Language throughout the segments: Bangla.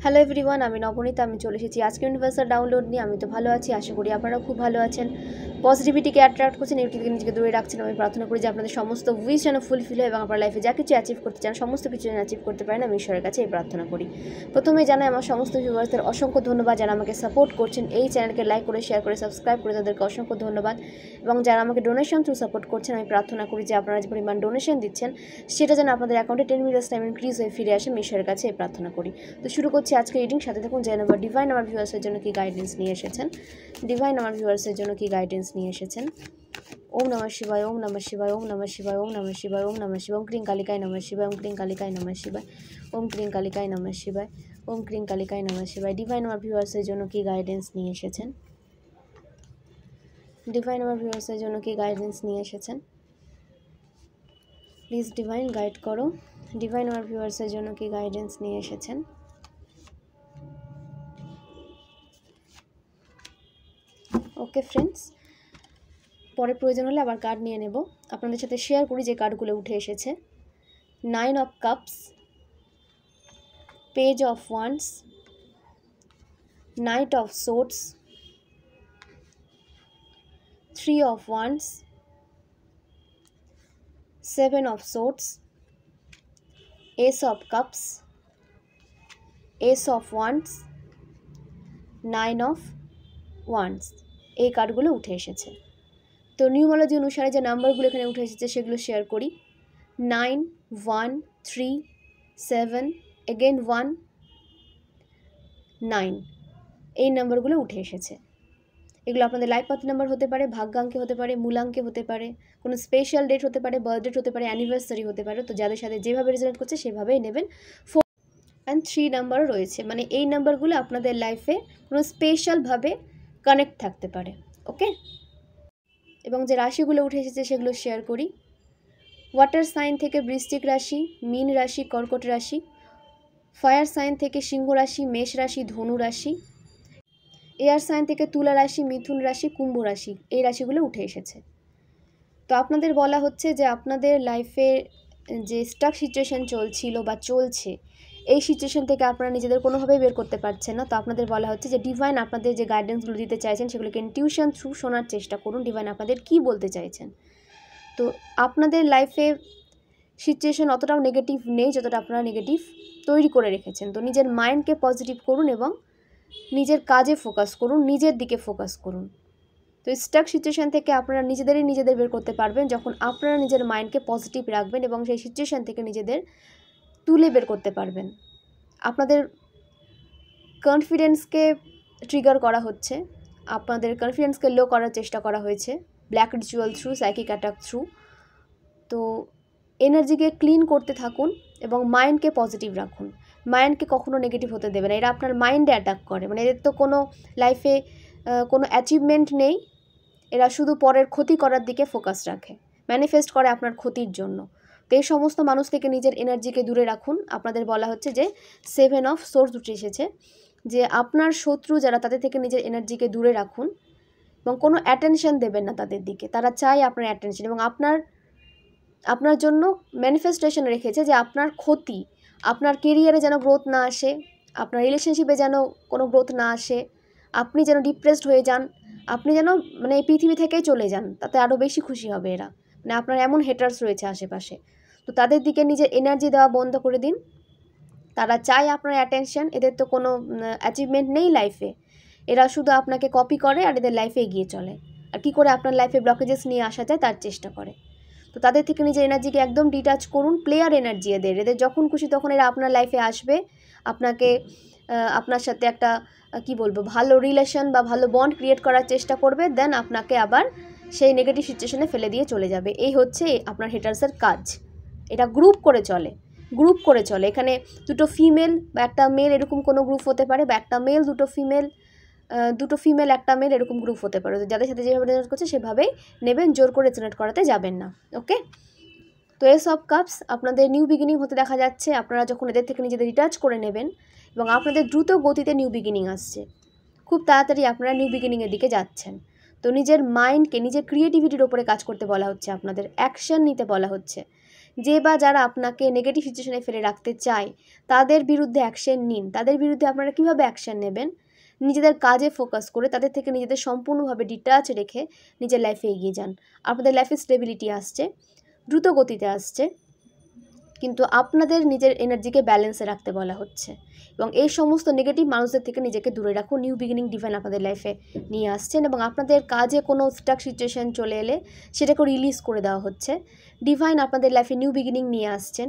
হ্যালো এভরিওয়ান, আমি নবনীতা। আমি চলে এসেছি আজকে ইউনিভার্সাল ডাউনলোড নিয়ে। আমি তো ভালো আছি, আশা করি আপনারা খুব ভালো আছেন। পজিটিভিটিকে অ্যাট্রাক্ট করছেন, নেগেটিভিটি নিজেকে দূরে রাখছেন। আমি প্রার্থনা করি যে আপনাদের সমস্ত উইশ যেন ফুলফিল হয় এবং আপনার লাইফে যা কিছু অ্যাচিভ করতে চান সমস্ত কিছু যেন অ্যাচিভ করতে পারেন। আমি ঈশ্বরের কাছে এই প্রার্থনা করি। প্রথমে জানাই আমার সমস্ত ভিউয়ার্সদের অসংখ্য ধন্যবাদ যারা আমাকে সাপোর্ট করছেন। এই চ্যানেলকে লাইক করে শেয়ার করে সাবস্ক্রাইব করে তাদেরকে অসংখ্য ধন্যবাদ। এবং যারা আমাকে ডোনেশন থ্রু সাপোর্ট করছেন, আমি প্রার্থনা করি যে আপনারা যে পরিমাণ ডোনেশন দিচ্ছেন সেটা যেন আপনাদের অ্যাকাউন্টে 10 মিনিটস টাইম ইনক্রিজ হয়ে ফিরে আসে। আমি ঈশ্বরের কাছে এই প্রার্থনা করি। তো শুরু করছি আজকে রিডিং। সাথে থাকুন, জেনে নেব ডিভাইন আমার ভিউয়ার্সের জন্য কি গাইডেন্স নিয়ে এসেছেন। ডিভাইন আমার ভিউয়ার্সের জন্য কি গাইডেন্স নিয়ে এসেছেন। ওম নমঃ শিবায়, ওম নমঃ শিবায়, ওম নমঃ শিবায়, ওম নমঃ শিবায়, ওম নমঃ শিবায়, ওম ক্রিং কালিকায় নমঃ শিবায়, ওম ক্রিং কালিকায় নমঃ শিবায়, ওম ক্রিং কালিকায় নমঃ শিবায়, ওম ক্রিং কালিকায় নমঃ শিবায়। ডিভাইন আমার ভিউয়ার্সের জন্য কি গাইডেন্স নিয়ে এসেছেন। ডিভাইন আমার ভিউয়ার্সের জন্য কি গাইডেন্স নিয়ে এসেছেন। প্লিজ ডিভাইন গাইড করো। ডিভাইন আমার ভিউয়ার্সের জন্য কি গাইডেন্স নিয়ে এসেছেন। ওকে ফ্রেন্ডস, পরে প্রয়োজন হলে আবার কার্ড নিয়ে নেব। আপনাদের সাথে শেয়ার করি যে কার্ডগুলো উঠে এসেছে। 9 of cups, page of wands, night of swords, 3 of wands, 7 of swords, S of cups, S of wands, 9 of wands. এই কার্ডগুলো উঠে এসেছে। তো নিউমারোলজি অনুসারে যে নাম্বারগুলো এখানে উঠে এসেছে সেগুলো শেয়ার করি। 9, 1, 3, 7, এগেন 1, 9, এই নাম্বারগুলো উঠে এসেছে। এগুলো আপনাদের লাইফ পাথ নাম্বার হতে পারে, ভাগ্যাঙ্কে হতে পারে, মূলাঙ্কে হতে পারে, কোনো স্পেশাল ডেট হতে পারে, বার্থ ডেট হতে পারে, অ্যানিভার্সারি হতে পারে। তো যাদের সাথে যেভাবে রেজোনেট করছে সেভাবেই নেবেন। 4 অ্যান্ড 3 নাম্বারও রয়েছে, মানে এই নাম্বারগুলো আপনাদের লাইফে কোনো স্পেশালভাবে কানেক্ট থাকতে পারে। ওকে, এবং যে রাশিগুলো উঠে এসেছে সেগুলো শেয়ার করি। ওয়াটার সাইন থেকে বৃশ্চিক রাশি, মীন রাশি, কর্কট রাশি। ফায়ার সাইন থেকে সিংহ রাশি, মেষ রাশি, ধনু রাশি। এয়ার সাইন থেকে তুলা রাশি, মিথুন রাশি, কুম্ভ রাশি। এই রাশিগুলো উঠে এসেছে। তো আপনাদের বলা হচ্ছে যে আপনাদের লাইফে যে স্টাক সিচুয়েশান চলছিল বা চলছে, এই সিচুয়েশান থেকে আপনারা নিজেদের কোনোভাবেই বের করতে পারছেন না। তো আপনাদের বলা হচ্ছে যে ডিভাইন আপনাদের যে গাইডেন্সগুলো দিতে চাইছেন সেগুলোকে ইনটিউশন থ্রু শোনার চেষ্টা করুন। ডিভাইন আপনাদের কী বলতে চাইছেন। তো আপনাদের লাইফে সিচুয়েশান অতটাও নেগেটিভ নেই যতটা আপনারা নেগেটিভ তৈরি করে রেখেছেন। তো নিজের মাইন্ডকে পজিটিভ করুন এবং নিজের কাজে ফোকাস করুন, নিজের দিকে ফোকাস করুন। তো স্টাক সিচুয়েশান থেকে আপনারা নিজেদের বের করতে পারবেন যখন আপনারা নিজের মাইন্ডকে পজিটিভ রাখবেন এবং সেই সিচুয়েশান থেকে নিজেদের তুলে বের করতে পারবেন। আপনাদের কনফিডেন্সকে ট্রিগার করা হচ্ছে, আপনাদের কনফিডেন্সকে লো করার চেষ্টা করা হয়েছে black ritual through, psychic attack through. তো এনার্জিকে ক্লিন করতে থাকুন এবং মাইন্ডকে পজিটিভ রাখুন। মাইন্ডকে কখনো নেগেটিভ হতে দেবে না। এরা আপনার মাইন্ডে অ্যাটাক করে, মানে এদের তো কোনো লাইফে কোনো অ্যাচিভমেন্ট নেই। এরা শুধু পরের ক্ষতি করার দিকে ফোকাস রাখে, ম্যানিফেস্ট করে আপনার ক্ষতির জন্য। তো এই সমস্ত মানুষ থেকে নিজের এনার্জিকে দূরে রাখুন। আপনাদের বলা হচ্ছে যে 7 অফ সোর্স উঠে এসেছে, যে আপনার শত্রু যারা তাদের থেকে নিজের এনার্জিকে দূরে রাখুন এবং কোনো অ্যাটেনশন দেবেন না তাদের দিকে। তারা চায় আপনার অ্যাটেনশন এবং আপনার জন্য ম্যানিফেস্টেশন রেখেছে যে আপনার ক্ষতি, আপনার কেরিয়ারে যেন গ্রোথ না আসে, আপনার রিলেশনশিপে যেন কোনো গ্রোথ না আসে, আপনি যেন ডিপ্রেসড হয়ে যান, আপনি যেন মানে এই পৃথিবী থেকেই চলে যান, তাতে আরও বেশি খুশি হবে এরা। মানে আপনার এমন হেটার্স রয়েছে আশেপাশে, তো তাদের দিকে নিজের এনার্জি দেওয়া বন্ধ করে দিন। তারা চায় আপনার অ্যাটেনশন। এদের তো কোনো অ্যাচিভমেন্ট নেই লাইফে, এরা শুধু আপনাকে কপি করে আর এদের লাইফে এগিয়ে চলে, আর কী করে আপনার লাইফে ব্লকেজেস নিয়ে আসা যায় তার চেষ্টা করে। তো তাদের থেকে নিজের এনার্জিকে একদম ডিটাচ করুন। প্লেয়ার এনার্জি এদের যখন খুশি তখন এরা আপনার লাইফে আসবে, আপনার সাথে একটা কি বলবো ভালো রিলেশন বা ভালো বন্ড ক্রিয়েট করার চেষ্টা করবে, দেন আপনাকে আবার সেই নেগেটিভ সিচুয়েশনে ফেলে দিয়ে চলে যাবে। এই হচ্ছে আপনার হেটার্সের কাজ। এটা গ্রুপ করে চলে। এখানে দুটো ফিমেল বা একটা মেল এরকম কোনো গ্রুপ হতে পারে, বা একটা মেল দুটো ফিমেল একটা মেল এরকম গ্রুপ হতে পারে। তো যাদের সাথে যেভাবে রেজোনেট করছে সেভাবেই নেবেন, জোর করে রেজোনেট করাতে যাবেন না। ওকে, তো এস অফ কাপস আপনাদের নিউ বিগিনিং হতে দেখা যাচ্ছে। আপনারা যখন এদের থেকে নিজেদের রিটাচ করে নেবেন এবং আপনাদের দ্রুত গতিতে নিউ বিগিনিং আসছে, খুব তাড়াতাড়ি আপনারা নিউ বিগিনিংয়ের দিকে যাচ্ছেন। তো নিজের মাইন্ডকে, নিজের ক্রিয়েটিভিটির ওপরে কাজ করতে বলা হচ্ছে, আপনাদের অ্যাকশন নিতে বলা হচ্ছে। যে বা যারা আপনাকে নেগেটিভ সিচুয়েশনে ফেলে রাখতে চায় তাদের বিরুদ্ধে অ্যাকশন নিন। তাদের বিরুদ্ধে আপনারা কীভাবে অ্যাকশন নেবেন, নিজেদের কাজে ফোকাস করে তাদের থেকে নিজেদের সম্পূর্ণভাবে ডিটাচ রেখে নিজের লাইফে এগিয়ে যান। আপনাদের লাইফে স্টেবিলিটি আসছে, দ্রুত গতিতে আসছে, কিন্তু আপনাদের নিজের এনার্জিকে ব্যালেন্সে রাখতে বলা হচ্ছে। এবং এই সমস্ত নেগেটিভ মানুষদের থেকে নিজেকে দূরে রাখুন। নিউ বিগিনিং ডিভাইন আপনাদের লাইফে নিয়ে আসছেন এবং আপনাদের কাজে কোনো স্টাক সিচুয়েশন চলে এলে সেটাকে রিলিজ করে দেওয়া হচ্ছে। ডিভাইন আপনাদের লাইফে নিউ বিগিনিং নিয়ে আসছেন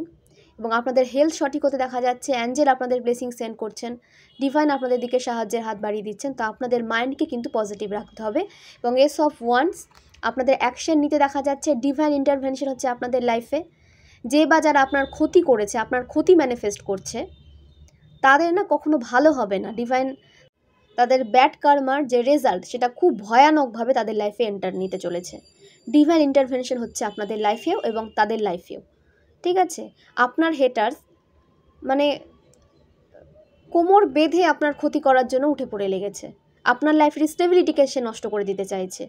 এবং আপনাদের হেলথ সঠিক হতে দেখা যাচ্ছে। অ্যাঞ্জেল আপনাদের ব্লেসিং সেন্ড করছেন, ডিভাইন আপনাদের দিকে সাহায্যের হাত বাড়িয়ে দিচ্ছেন। তো আপনাদের মাইন্ডকে কিন্তু পজিটিভ রাখতে হবে। এবং এস অফ ওয়ান্স আপনাদের অ্যাকশন নিতে দেখা যাচ্ছে। ডিভাইন ইন্টারভেনশন হচ্ছে আপনাদের লাইফে। যে বা যারা আপনার ক্ষতি করেছে, আপনার ক্ষতি ম্যানিফেস্ট করছে, তাদের না কখনো ভালো হবে না। ডিভাইন তাদের ব্যাড কার্মার যে রেজাল্ট সেটা খুব ভয়ানকভাবে তাদের লাইফে এন্টার নিতে চলেছে। ডিভাইন ইন্টারভেনশন হচ্ছে আপনাদের লাইফেও এবং তাদের লাইফেও, ঠিক আছে? আপনার হেটার্স মানে কোমর বেঁধে আপনার ক্ষতি করার জন্য উঠে পড়ে লেগেছে। আপনার লাইফের স্টেবিলিটিকে সে নষ্ট করে দিতে চাইছে,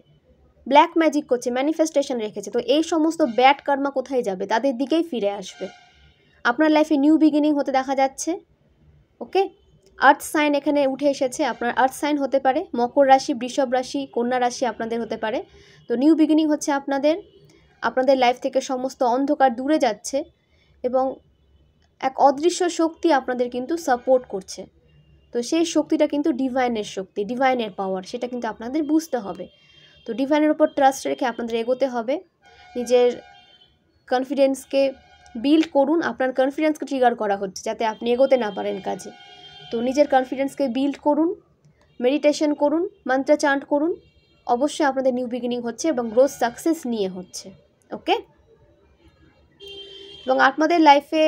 ব্ল্যাক ম্যাজিক করছে, ম্যানিফেস্টেশন রেখেছে। তো এই সমস্ত ব্যাড কার্মা কোথায় যাবে? তাদের দিকেই ফিরে আসবে। আপনার লাইফে নিউ বিগিনিং হতে দেখা যাচ্ছে। ওকে, আর্থ সাইন এখানে উঠে এসেছে। আপনার আর্থ সাইন হতে পারে মকর রাশি, বৃষভ রাশি, কন্যা রাশি আপনাদের হতে পারে। তো নিউ বিগিনিং হচ্ছে আপনাদের লাইফ থেকে সমস্ত অন্ধকার দূরে যাচ্ছে এবং এক অদৃশ্য শক্তি আপনাদের কিন্তু সাপোর্ট করছে। তো সেই শক্তিটা কিন্তু ডিভাইনের শক্তি, ডিভাইনের পাওয়ার, সেটা কিন্তু আপনাদের বুঝতে হবে। তো ডিভাইনের ওপর ট্রাস্ট রেখে আপনাদের এগোতে হবে। নিজের কনফিডেন্সকে বিল্ড করুন। আপনার কনফিডেন্সকে ট্রিগার করা হচ্ছে যাতে আপনি এগোতে না পারেন কাজে। তো নিজের কনফিডেন্সকে বিল্ড করুন, মেডিটেশন করুন, মন্ত্র চান্ট করুন। অবশ্যই আপনাদের নিউ বিগিনিং হচ্ছে এবং গ্রোথ সাকসেস নিয়ে হচ্ছে। ওকে, এবং আপনাদের লাইফে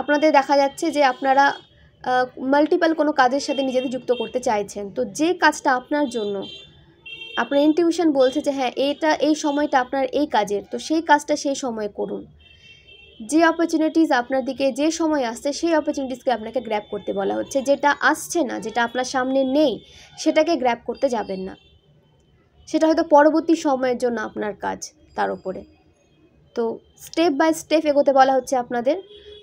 আপনাদের দেখা যাচ্ছে যে আপনারা মাল্টিপল কোনো কাজের সাথে নিজেদের যুক্ত করতে চাইছেন। তো যে কাজটা আপনার জন্য আপনার ইনটিউশন বলছে যে হ্যাঁ এই সময়টা আপনার এই কাজের, তো সেই কাজটা সেই সময়ে করুন। যে অপরচুনিটিস আপনার দিকে যে সময় আসছে সেই অপরচুনিটিসকে আপনাকে গ্র্যাব করতে বলা হচ্ছে। যেটা আসছে না, যেটা আপনার সামনে নেই, সেটাকে গ্র্যাব করতে যাবেন না। সেটা হয়তো পরবর্তী সময়ের জন্য আপনার কাজ, তার উপরে। তো স্টেপ বাই স্টেপ এগোতে বলা হচ্ছে আপনাদের।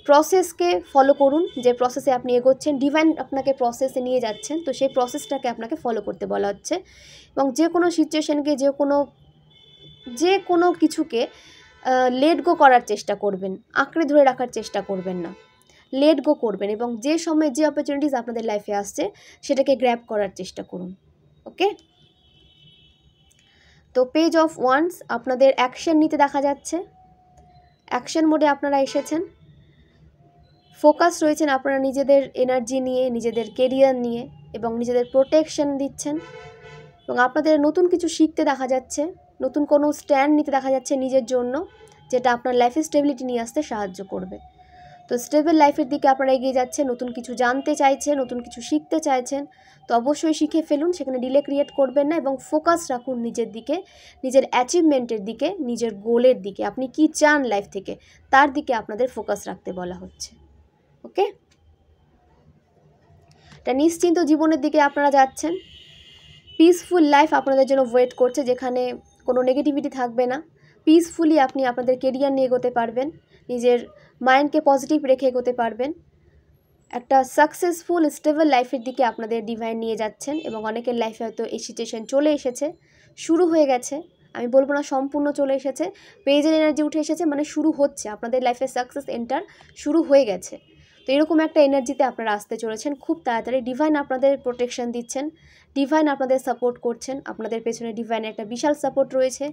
প্রসেসকে ফলো করুন, যে প্রসেসে আপনি এগোচ্ছেন। ডিভাইন আপনাকে প্রসেসে নিয়ে যাচ্ছেন, তো সেই প্রসেসটাকে আপনাকে ফলো করতে বলা হচ্ছে। এবং যে কোনো সিচুয়েশনকে, যে কোনো কিছুকে লেট গো করার চেষ্টা করবেন, আঁকড়ে ধরে রাখার চেষ্টা করবেন না, লেট গো করবেন। এবং যে সময় যে অপরচুনিটিস আপনাদের লাইফে আসছে সেটাকে গ্র্যাব করার চেষ্টা করুন। ওকে, তো পেজ অফ ওয়ান্স আপনাদের অ্যাকশন নিতে দেখা যাচ্ছে। অ্যাকশন মোডে আপনারা এসেছেন, ফোকাস রয়েছেন আপনারা নিজেদের এনার্জি নিয়ে, নিজেদের কেরিয়ার নিয়ে এবং নিজেদের প্রোটেকশন দিচ্ছেন। এবং আপনাদের নতুন কিছু শিখতে দেখা যাচ্ছে, নতুন কোনো স্ট্যান্ড নিতে দেখা যাচ্ছে নিজের জন্য, যেটা আপনার লাইফে স্টেবিলিটি নিয়ে আসতে সাহায্য করবে। তো স্টেবল লাইফের দিকে আপনারা এগিয়ে যাচ্ছেন, নতুন কিছু জানতে চাইছেন, নতুন কিছু শিখতে চাইছেন। তো অবশ্যই শিখে ফেলুন, সেখানে ডিলে ক্রিয়েট করবেন না এবং ফোকাস রাখুন নিজের দিকে, নিজের অ্যাচিভমেন্টের দিকে, নিজের গোলের দিকে। আপনি কি চান লাইফ থেকে, তার দিকে আপনাদের ফোকাস রাখতে বলা হচ্ছে। ওকে, এটা নিশ্চিন্ত জীবনের দিকে আপনারা যাচ্ছেন। পিসফুল লাইফ আপনাদের জন্য ওয়েট করছে, যেখানে কোনো নেগেটিভিটি থাকবে না। পিসফুলি আপনি আপনাদের কেরিয়ার নিয়ে এগোতে পারবেন, নিজের মাইন্ডকে পজিটিভ রেখে এগোতে পারবেন। একটা সাকসেসফুল স্টেবল লাইফের দিকে আপনাদের ডিভাইন নিয়ে যাচ্ছেন। এবং অনেকের লাইফে হয়তো এই সিচুয়েশন চলে এসেছে, শুরু হয়ে গেছে, আমি বলবো না সম্পূর্ণ চলে এসেছে, পেজের এনার্জি উঠে এসেছে, মানে শুরু হচ্ছে, আপনাদের লাইফে সাকসেস এন্টার শুরু হয়ে গেছে। তো এরকম একটা এনার্জিতে আপনারা আসতে চলেছেন খুব তাড়াতাড়ি। ডিভাইন আপনাদের প্রোটেকশন দিচ্ছেন, ডিভাইন আপনাদের সাপোর্ট করছেন। আপনাদের পেছনে ডিভাইনের একটা বিশাল সাপোর্ট রয়েছে,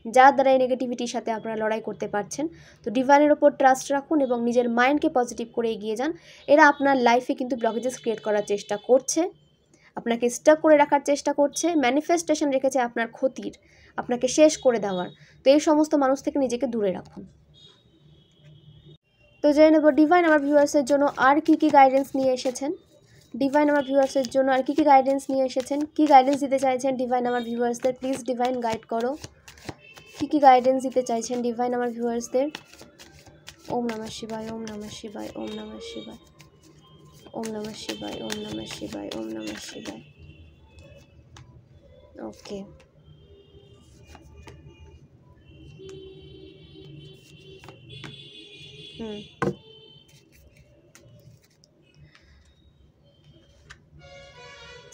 যার দ্বারা এই নেগেটিভিটির সাথে আপনারা লড়াই করতে পারছেন। তো ডিভাইনের ওপর ট্রাস্ট রাখুন এবং নিজের মাইন্ডকে পজিটিভ করে এগিয়ে যান। এরা আপনার লাইফে কিন্তু ব্লকেজেস ক্রিয়েট করার চেষ্টা করছে, আপনাকে স্টাক করে রাখার চেষ্টা করছে, ম্যানিফেস্টেশন রেখেছে আপনার ক্ষতির, আপনাকে শেষ করে দেওয়ার। তো এই সমস্ত মানুষ থেকে নিজেকে দূরে রাখুন। তো জেনে নেব ডিভাইন আমার ভিউয়ার্সের জন্য আর কি গাইডেন্স নিয়ে এসেছেন। ডিভাইন আমার ভিউয়ার্সের জন্য আর কি গাইডেন্স নিয়ে এসেছেন, কি গাইডেন্স দিতে চাইছেন ডিভাইন আমার ভিউয়ার্সদের। প্লিজ ডিভাইন গাইড করো, কি গাইডেন্স দিতে চাইছেন ডিভাইন আমার ভিউয়ার্সদের। ওম নমঃ শিবায়, ওম নমঃ শিবায়, ওম নমঃ শিবায়, ওম নমঃ শিবায়, ওম নমঃ শিবায়, ওম নমঃ শিবায়। ওকে,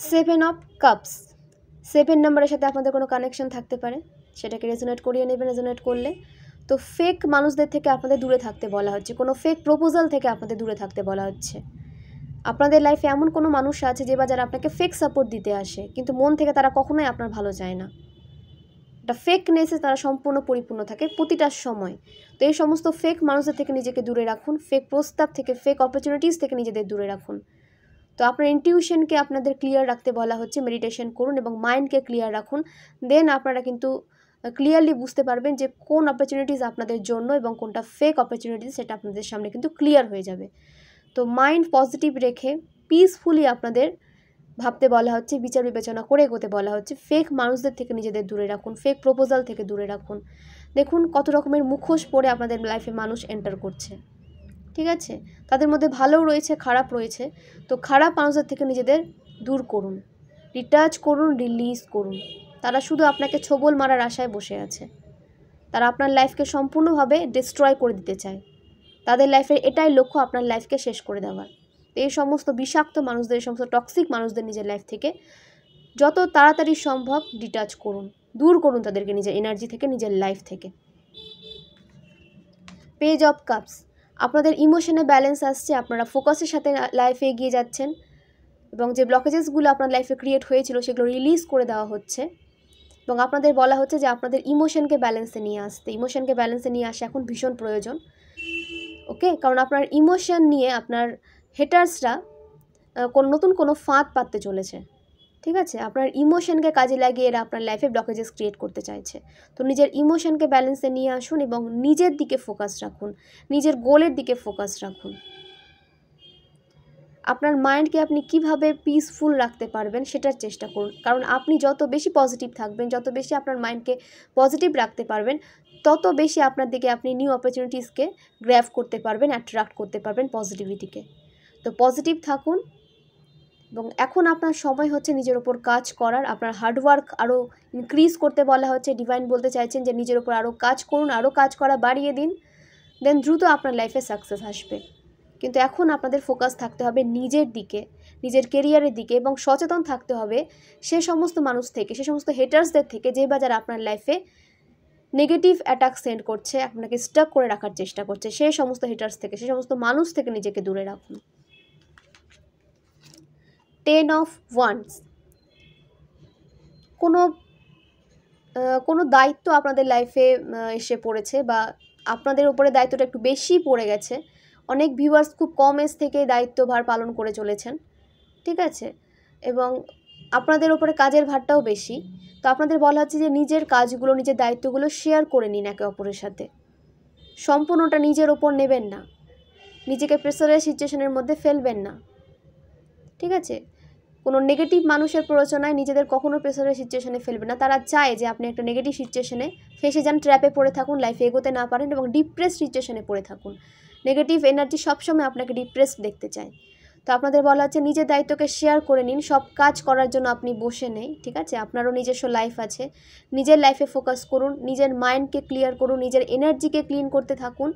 সেভেন অফ কাপস, 7 নম্বরের সাথে আপনাদের কোনো কানেকশন থাকতে পারে, সেটাকে রেজোনেট করিয়ে নেবেন। রেজোনেট করলে তো ফেক মানুষদের থেকে আপনাদের দূরে থাকতে বলা হচ্ছে, কোনো ফেক প্রপোজাল থেকে আপনাদের দূরে থাকতে বলা হচ্ছে। আপনাদের লাইফে এমন কোনো মানুষ আছে যে বা যারা আপনাকে ফেক সাপোর্ট দিতে আসে, কিন্তু মন থেকে তারা কখনোই আপনার ভালো চায় না। একটা ফেকনেসে তারা সম্পূর্ণ পরিপূর্ণ থাকে প্রতিটা সময়। তো এই সমস্ত ফেক মানুষদের থেকে নিজেকে দূরে রাখুন, ফেক প্রস্তাব থেকে, ফেক অপরচুনিটিস থেকে নিজেদের দূরে রাখুন। তো আপনার ইনটিউশনকে আপনাদের ক্লিয়ার রাখতে বলা হচ্ছে, মেডিটেশন করুন এবং মাইন্ডকে ক্লিয়ার রাখুন। দেন আপনারা কিন্তু ক্লিয়ারলি বুঝতে পারবেন যে কোন অপরচুনিটিস আপনাদের জন্য এবং কোনটা ফেক অপরচুনিটিস, সেটা আপনাদের সামনে কিন্তু ক্লিয়ার হয়ে যাবে। তো মাইন্ড পজিটিভ রেখে পিসফুলি আপনাদের ভাবতে বলা হচ্ছে, বিচার বিবেচনা করে এগোতে বলা হচ্ছে। ফেক মানুষদের থেকে নিজেদের দূরে রাখুন, ফেক প্রপোজাল থেকে দূরে রাখুন। দেখুন কত রকমের মুখোশ পরে আপনাদের লাইফে মানুষ এন্টার করছে, ঠিক আছে? তাদের মধ্যে ভালোও রয়েছে, খারাপ রয়েছে। তো খারাপ মানুষদের থেকে নিজেদের দূর করুন, ডিটাচ করুন, রিলিজ করুন। তারা শুধু আপনাকে ছোবল মারার আশায় বসে আছে। তারা আপনার লাইফকে সম্পূর্ণভাবে ডিস্ট্রয় করে দিতে চায়। তাদের লাইফের এটাই লক্ষ্য, আপনার লাইফকে শেষ করে দেওয়ার। এই সমস্ত বিষাক্ত মানুষদের, এই সমস্ত টক্সিক মানুষদের নিজের লাইফ থেকে যত তাড়াতাড়ি সম্ভব ডিটাচ করুন, দূর করুন তাদেরকে নিজের এনার্জি থেকে, নিজের লাইফ থেকে। পেজ অফ কাপস, আপনাদের ইমোশনে ব্যালেন্স আসছে, আপনারা ফোকাসের সাথে লাইফে এগিয়ে যাচ্ছেন এবং যে ব্লকেজেসগুলো আপনার লাইফে ক্রিয়েট হয়েছিল সেগুলো রিলিজ করে দেওয়া হচ্ছে এবং আপনাদের বলা হচ্ছে যে আপনাদের ইমোশনকে ব্যালেন্সে নিয়ে আসতে। ইমোশনকে ব্যালেন্সে নিয়ে আসা এখন ভীষণ প্রয়োজন, ওকে? কারণ আপনার ইমোশন নিয়ে আপনার হেটার্সরা নতুন কোনো ফাঁদ পাততে চলেছে, ঠিক আছে? আপনার ইমোশনকে কাজে লাগিয়ে এরা আপনার লাইফে ব্লকেজেস ক্রিয়েট করতে চাইছে। তো নিজের ইমোশনকে ব্যালেন্সে নিয়ে আসুন এবং নিজের দিকে ফোকাস রাখুন, নিজের গোলের দিকে ফোকাস রাখুন। আপনার মাইন্ডকে আপনি কিভাবে পিসফুল রাখতে পারবেন সেটার চেষ্টা করুন, কারণ আপনি যত বেশি পজিটিভ থাকবেন, যত বেশি আপনার মাইন্ডকে পজিটিভ রাখতে পারবেন, তত বেশি আপনার দিকে আপনি নিউ অপরচুনিটিসকে গ্র্যাব করতে পারবেন, অ্যাট্রাক্ট করতে পারবেন পজিটিভিটিকে। তো পজিটিভ থাকুন এবং এখন আপনার সময় হচ্ছে নিজের ওপর কাজ করার। আপনার হার্ডওয়ার্ক আরও ইনক্রিজ করতে বলা হচ্ছে। ডিভাইন বলতে চাইছেন যে নিজের ওপর আরও কাজ করুন, আরও কাজ করা বাড়িয়ে দিন, দেন দ্রুত আপনার লাইফে সাকসেস আসবে। কিন্তু এখন আপনাদের ফোকাস থাকতে হবে নিজের দিকে, নিজের কেরিয়ারের দিকে এবং সচেতন থাকতে হবে সে সমস্ত মানুষ থেকে, সে সমস্ত হেটার্সদের থেকে যে বা যারা আপনার লাইফে নেগেটিভ অ্যাটাক সেন্ড করছে, আপনাকে স্টাক করে রাখার চেষ্টা করছে। সেই সমস্ত হেটার্স থেকে, সেই সমস্ত মানুষ থেকে নিজেকে দূরে রাখুন। 10 অফ ওয়ান্ডস, কোনো দায়িত্ব আপনাদের লাইফে এসে পড়েছে বা আপনাদের উপরে দায়িত্বটা একটু বেশি পড়ে গেছে। অনেক ভিউয়ার্স খুব কম এজ থেকে দায়িত্বভার পালন করে চলেছেন, ঠিক আছে? এবং আপনাদের ওপরে কাজের ভারটাও বেশি। তো আপনাদের বলা হচ্ছে যে নিজের কাজগুলো, নিজের দায়িত্বগুলো শেয়ার করে নিন একে অপরের সাথে। সম্পূর্ণটা নিজের ওপর নেবেন না, নিজেকে প্রেসারের সিচুয়েশনের মধ্যে ফেলবেন না, ঠিক আছে? কোনো নেগেটিভ মানুষের প্ররোচনায় নিজেদের কখনো প্রেসারের সিচুয়েশনে ফেলবেন না। তারা চায় যে আপনি একটা নেগেটিভ সিচুয়েশনে ফেসে যান, ট্র্যাপে পড়ে থাকুন, লাইফে এগোতে না পারেন এবং ডিপ্রেস সিচুয়েশনে পড়ে থাকুন। নেগেটিভ এনার্জি সবসময় আপনাকে ডিপ্রেসড দেখতে চায়। তো আপনাদের বলা হচ্ছে নিজের দায়িত্বকে শেয়ার করে নিন। সব কাজ করার জন্য আপনি বসে নেই, ঠিক আছে? আপনারও নিজস্ব লাইফ আছে। নিজের লাইফে ফোকাস করুন, নিজের মাইন্ডকে ক্লিয়ার করুন, নিজের এনার্জিকে ক্লিন করতে থাকুন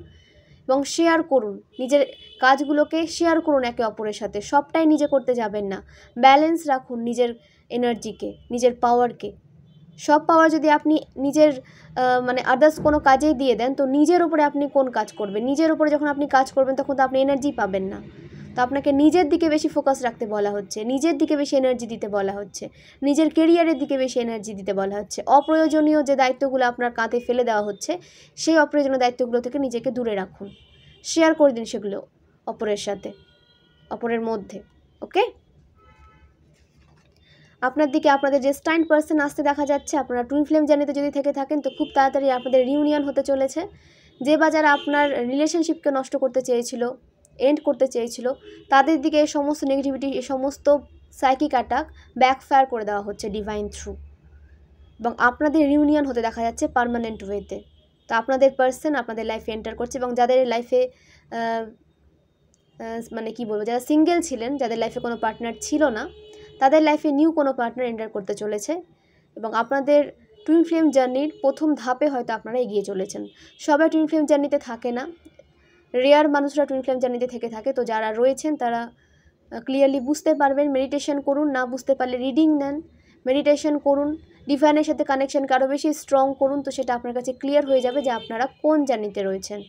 এবং শেয়ার করুন। নিজের কাজগুলোকে শেয়ার করুন একে অপরের সাথে। সবটাই নিজে করতে যাবেন না, ব্যালেন্স রাখুন নিজের এনার্জিকে, নিজের পাওয়ারকে। সব পাওয়ার যদি আপনি নিজের আদার্স কোনো কাজেই দিয়ে দেন, তো নিজের উপরে আপনি কোন কাজ করবেন? নিজের উপরে যখন আপনি কাজ করবেন তখন তো আপনি এনার্জি পাবেন না। তো আপনাকে নিজের দিকে বেশি ফোকাস রাখতে বলা হচ্ছে, নিজের দিকে বেশি এনার্জি দিতে বলা হচ্ছে, নিজের কেরিয়ারের দিকে বেশি এনার্জি দিতে বলা হচ্ছে। অপ্রয়োজনীয় যে দায়িত্বগুলো আপনার কাঁধে ফেলে দেওয়া হচ্ছে, সেই অপ্রয়োজনীয় দায়িত্বগুলো থেকে নিজেকে দূরে রাখুন। শেয়ার করে দিন সেগুলো অপরের সাথে, অপরের মধ্যে, ওকে? আপনার দিকে আপনাদের ডেস্টাইন্ড পার্সন আসতে দেখা যাচ্ছে। আপনারা টুইন ফ্লেম জার্নিতে যদি থেকে থাকেন তো খুব তাড়াতাড়ি আপনাদের রিউনিয়ন হতে চলেছে। যে বা যারা আপনার রিলেশনশিপকে নষ্ট করতে চেয়েছিল, এন্ড করতে চেয়েছিল, তাদের দিকে এই সমস্ত নেগেটিভিটি, এই সমস্ত সাইকিক অ্যাটাক ব্যাকফায়ার করে দেওয়া হচ্ছে ডিভাইন থ্রু এবং আপনাদের রিউনিয়ন হতে দেখা যাচ্ছে পার্মানেন্ট ওয়েতে। তো আপনাদের পার্সন আপনাদের লাইফে এন্টার করছে এবং যাদের লাইফে যারা সিঙ্গেল ছিলেন, যাদের লাইফে কোনো পার্টনার ছিল না, তাদের লাইফে নিউ কোনো পার্টনার এন্টার করতে চলেছে এবং আপনাদের টুইন ফ্লেম জার্নির প্রথম ধাপে হয়তো আপনারা এগিয়ে চলেছেন। সবাই টুইন ফ্লেম জার্নিতে থাকে না, রেয়ার মানুষরা টুইন ফ্লেম জার্নিতে থেকে থাকে, তো যারা রয়েছেন তারা ক্লিয়ারলি বুঝতে পারবেন। মেডিটেশন করুন, না বুঝতে পারলে রিডিং নেন, মেডিটেশন করুন, ডিভাইনের সাথে কানেকশনকে আরও বেশি স্ট্রং করুন, তো সেটা আপনার কাছে ক্লিয়ার হয়ে যাবে যে আপনারা কোন জার্নিতে রয়েছেন,